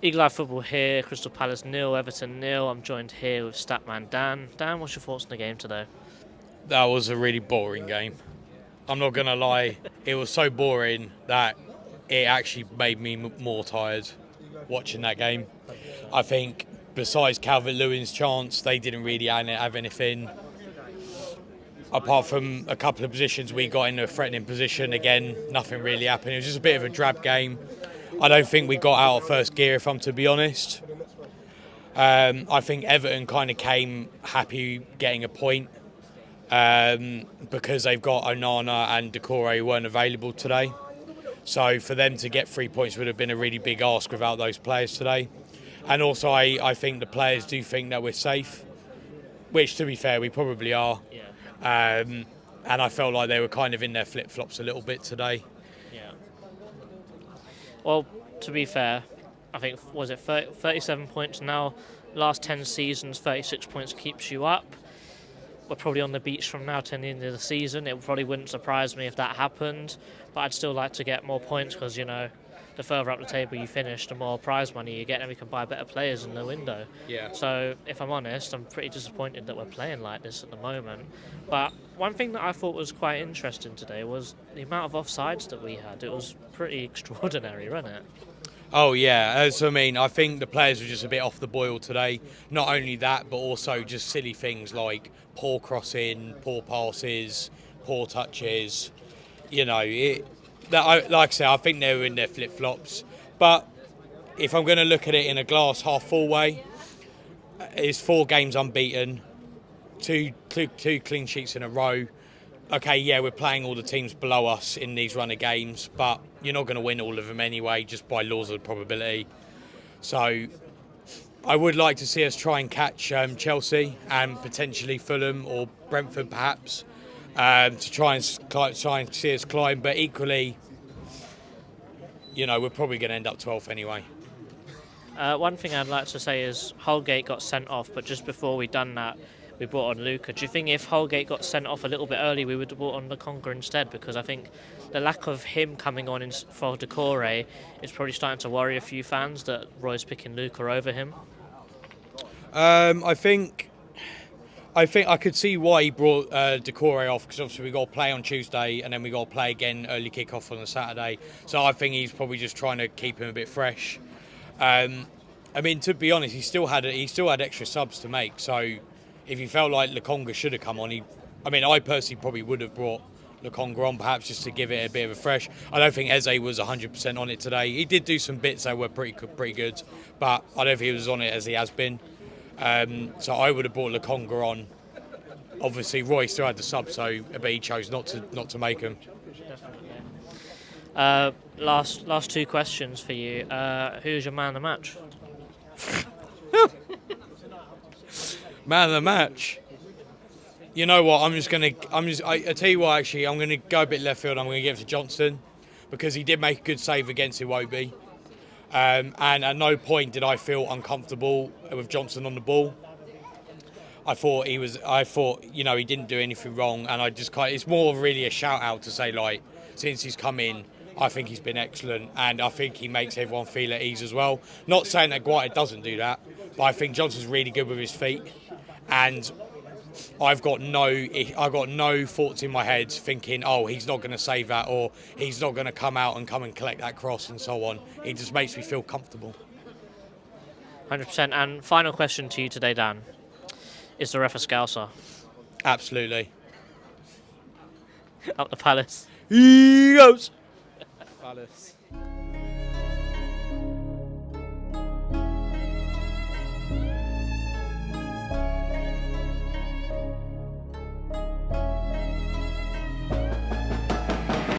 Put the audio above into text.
Eagle Eye Football here, Crystal Palace 0, Everton 0. I'm joined here with Statman Dan. Dan, what's your thoughts on the game today? That was a really boring game. I'm not going to lie, it was so boring that it actually made me more tired watching that game. I think besides Calvert-Lewin's chance, they didn't really have anything. Apart from a couple of positions we got in a threatening position, again, nothing really happened. It was just a bit of a drab game. I don't think we got out of first gear, if I'm to be honest. I think Everton kind of came happy getting a point because they've got Onana and Decore who weren't available today. So for them to get 3 points would have been a really big ask without those players today. And also I think the players do think that we're safe, which to be fair, we probably are. Yeah. And I felt like they were kind of in their flip-flops a little bit today. Yeah. Well, to be fair, I think, was it 37 points now? Last 10 seasons, 36 points keeps you up. We're probably on the beach from now to the end of the season. It probably wouldn't surprise me if that happened, but I'd still like to get more points because, the further up the table you finish, the more prize money you get and we can buy better players in the window. Yeah. So, if I'm honest, I'm pretty disappointed that we're playing like this at the moment. But one thing that I thought was quite interesting today was the amount of offsides that we had. It was pretty extraordinary, wasn't it? Oh yeah, I think the players were just a bit off the boil today. Not only that, but also just silly things like poor crossing, poor passes, poor touches. Like I say, I think they were in their flip-flops. But if I'm going to look at it in a glass half full way, it's 4 games unbeaten, two clean sheets in a row. Okay, yeah, we're playing all the teams below us in these run of games, but you're not going to win all of them anyway, just by laws of probability. So I would like to see us try and catch Chelsea and potentially Fulham or Brentford perhaps to try and see us climb. But equally, we're probably going to end up 12th anyway. One thing I'd like to say is Holgate got sent off, but just before we done that, we brought on Luca. Do you think if Holgate got sent off a little bit early, we would have brought on Lukonga instead? Because I think the lack of him coming on for Decore is probably starting to worry a few fans that Roy's picking Luca over him. I think I could see why he brought Decore off, because obviously we got to play on Tuesday and then we got to play again early kick-off on the Saturday. So I think he's probably just trying to keep him a bit fresh. To be honest, he still had extra subs to make. So if he felt like Lukonga should have come on, I personally probably would have brought Lukonga on, perhaps just to give it a bit of a fresh. I don't think Eze was 100% on it today. He did do some bits that were pretty good, but I don't think he was on it as he has been. So I would have brought Lukonga on. Obviously, Roy still had the sub, but he chose not to make him. Definitely, yeah. Last 2 questions for you. Who's your man of the match? Man of the match. You know what? I tell you what. Actually, I'm gonna go a bit left field. I'm gonna give it to Johnson because he did make a good save against Iwobi, and at no point did I feel uncomfortable with Johnson on the ball. I thought he didn't do anything wrong, and it's more really a shout out to say, like, since he's come in, I think he's been excellent, and I think he makes everyone feel at ease as well. Not saying that Guaita doesn't do that, but I think Johnson's really good with his feet, and I've got no thoughts in my head thinking, oh, he's not going to save that, or he's not going to come and collect that cross and so on. It just makes me feel comfortable. 100%. And final question to you today, Dan. Is the ref a Scouser? Absolutely. Up the Palace. He goes. Palace.